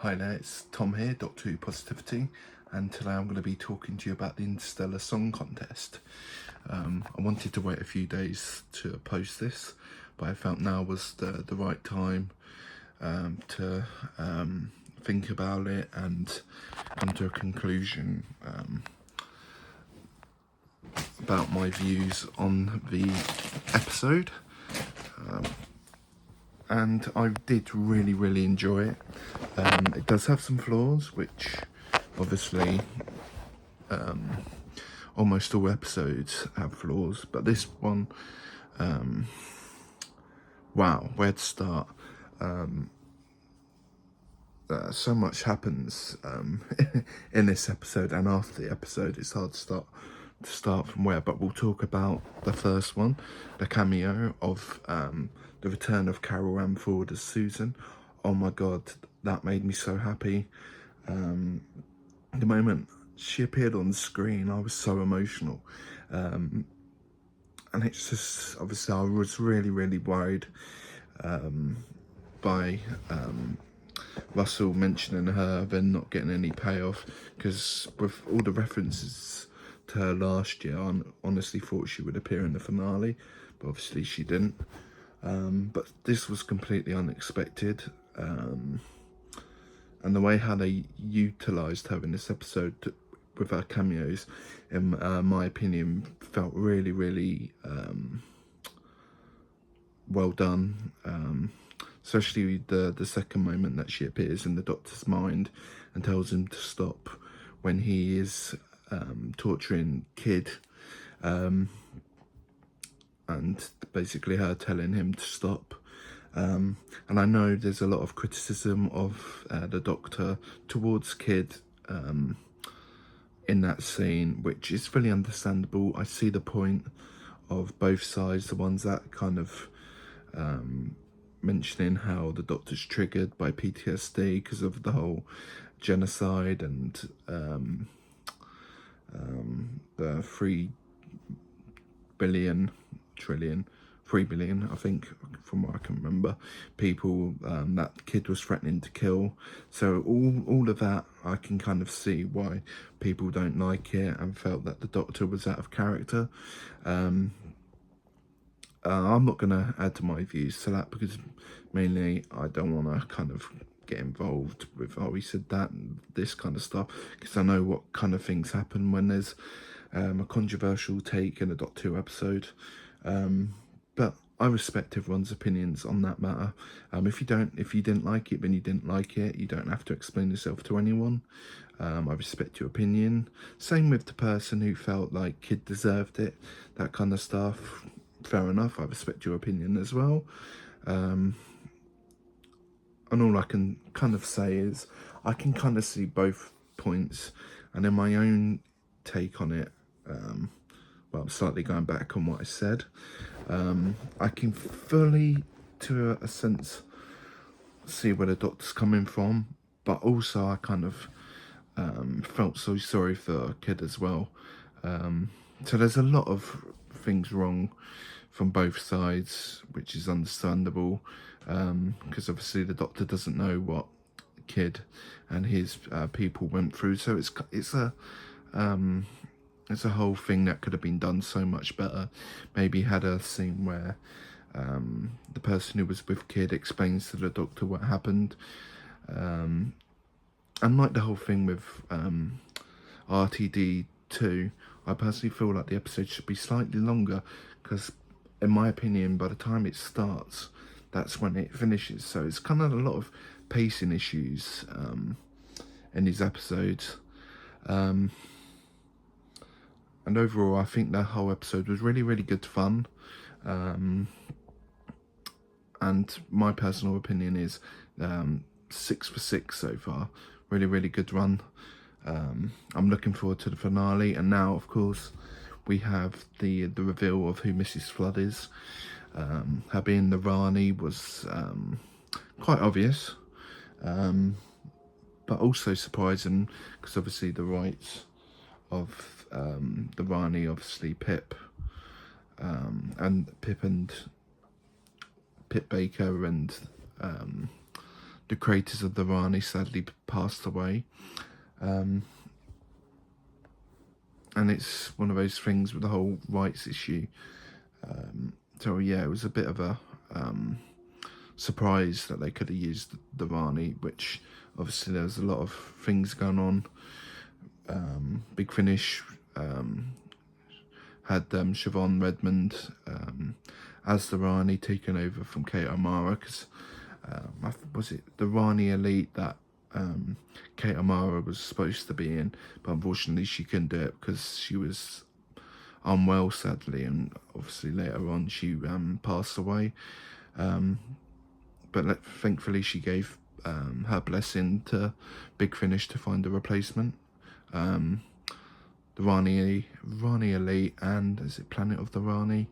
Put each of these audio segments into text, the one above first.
Hi there, it's Tom here, Doctor Who Positivity, and today I'm going to be talking to you about the Interstellar Song Contest. I wanted to wait a few days to post this, but I felt now was the right time to think about it and come to a conclusion about my views on the episode. And I did really enjoy it. It does have some flaws, which obviously almost all episodes have flaws, but this one, wow, where to start? So much happens in this episode and after the episode. It's hard to start from where, but we'll talk about the first one, the cameo of the return of Carol Ann Ford as Susan. Oh my god, that made me so happy. The moment she appeared on the screen, I was so emotional. And it's just, obviously I was really worried by Russell mentioning her, then not getting any payoff, because with all the references to her last year, I honestly thought she would appear in the finale, but obviously she didn't. But this was completely unexpected, and the way how they utilised her in this episode with her cameos, in my opinion, felt really well done. Especially the second moment that she appears in the Doctor's mind and tells him to stop when he is torturing Kid, and basically her telling him to stop. And I know there's a lot of criticism of the Doctor towards Kid in that scene, which is fully understandable. I see the point of both sides, the ones that kind of mentioning how the Doctor's triggered by PTSD because of the whole genocide and the 3 billion, trillion, 3 billion, I think, from what I can remember, people that Kid was threatening to kill. So all of that, I can kind of see why people don't like it and felt that the Doctor was out of character. I'm not going to add to my views to that, because mainly I don't want to kind of get involved with, oh, he said that and this kind of stuff, because I know what kind of things happen when there's a controversial take in a Doctor Who episode. But I respect everyone's opinions on that matter. If you didn't like it, then you didn't like it. You don't have to explain yourself to anyone. I respect your opinion. Same with the person who felt like Kid deserved it, that kind of stuff. Fair enough, I respect your opinion as well. And all I can kind of say is I can kind of see both points, and in my own take on it, well, slightly going back on what I said, I can fully, to a sense, see where the Doctor's coming from, but also I kind of felt so sorry for Kid as well. So there's a lot of things wrong from both sides, which is understandable, because obviously the Doctor doesn't know what Kid and his people went through. So it's a whole thing that could have been done so much better. Maybe had a scene where the person who was with Kid explains to the Doctor what happened. And like the whole thing with RTD2, I personally feel like the episode should be slightly longer, because in my opinion, by the time it starts, that's when it finishes. So it's kind of a lot of pacing issues in these episodes. And overall, I think the whole episode was really good fun. And my personal opinion is 6 for 6 so far. Really good run. I'm looking forward to the finale, and now, of course, we have the reveal of who Mrs. Flood is. Her being the Rani was quite obvious, but also surprising, because obviously the rights of the Rani, obviously Pip and Pip Baker and the creators of the Rani sadly passed away. And it's one of those things with the whole rights issue. So yeah, it was a bit of a surprise that they could have used the Rani, which obviously there's a lot of things going on. Big Finish had Siobhan Redmond as the Rani, taken over from Kate O'Mara, because was it the Rani Elite that Kate O'Mara was supposed to be in, but unfortunately she couldn't do it because she was unwell, sadly, and obviously later on she passed away. But thankfully she gave her blessing to Big Finish to find a replacement. The Rani Elite and is it Planet of the Rani?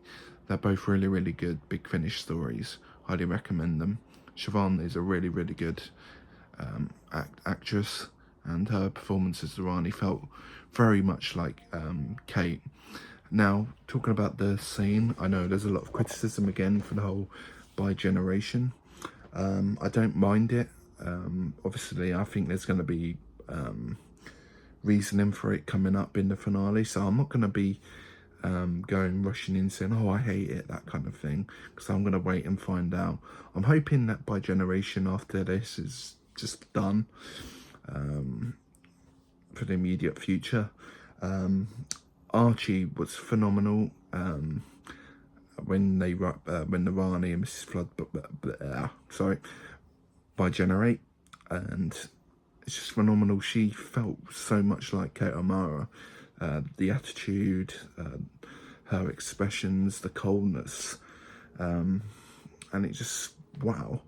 They're both really, really good Big Finish stories. Highly recommend them. Siobhan is a really, really good actress, and her performance as the Rani felt very much like Kate. Now, talking about the scene, I know there's a lot of criticism again for the whole bi-generation. I don't mind it. Obviously, I think there's going to be reasoning for it coming up in the finale, so I'm not going to be rushing in saying, oh, I hate it, that kind of thing, because I'm going to wait and find out. I'm hoping that bi-generation after this is just done for the immediate future. Archie was phenomenal when the Rani and Mrs. Flood bi-generate, and it's just phenomenal. She felt so much like Kate O'Mara. The attitude, her expressions, the coldness, and it just, wow,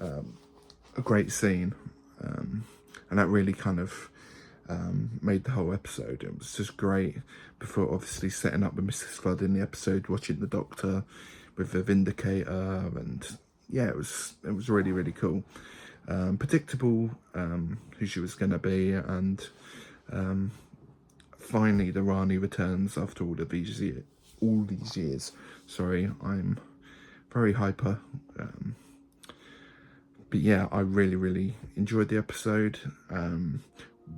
a great scene, and that really kind of made the whole episode. It was just great. Before obviously setting up with Mrs. Flood in the episode, watching the Doctor with the Vindicator, and yeah, it was really, really cool. Predictable who she was going to be, and finally the Rani returns after all these years. Sorry, I'm very hyper. But yeah, I really, really enjoyed the episode.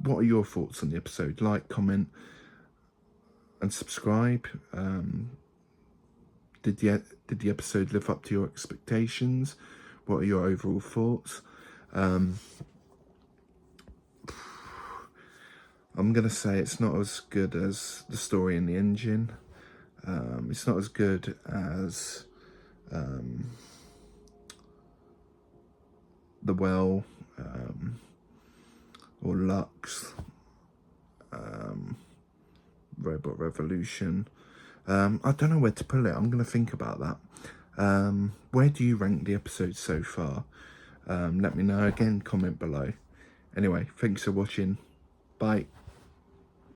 What are your thoughts on the episode? Like, comment, and subscribe. Did the episode live up to your expectations? What are your overall thoughts? I'm gonna say it's not as good as the story in the engine. It's not as good as The Well or Lux, Robot Revolution. I don't know where to put it. I'm going to think about that. Where do you rank the episode so far? Let me know. Again, comment below. Anyway, thanks for watching. Bye.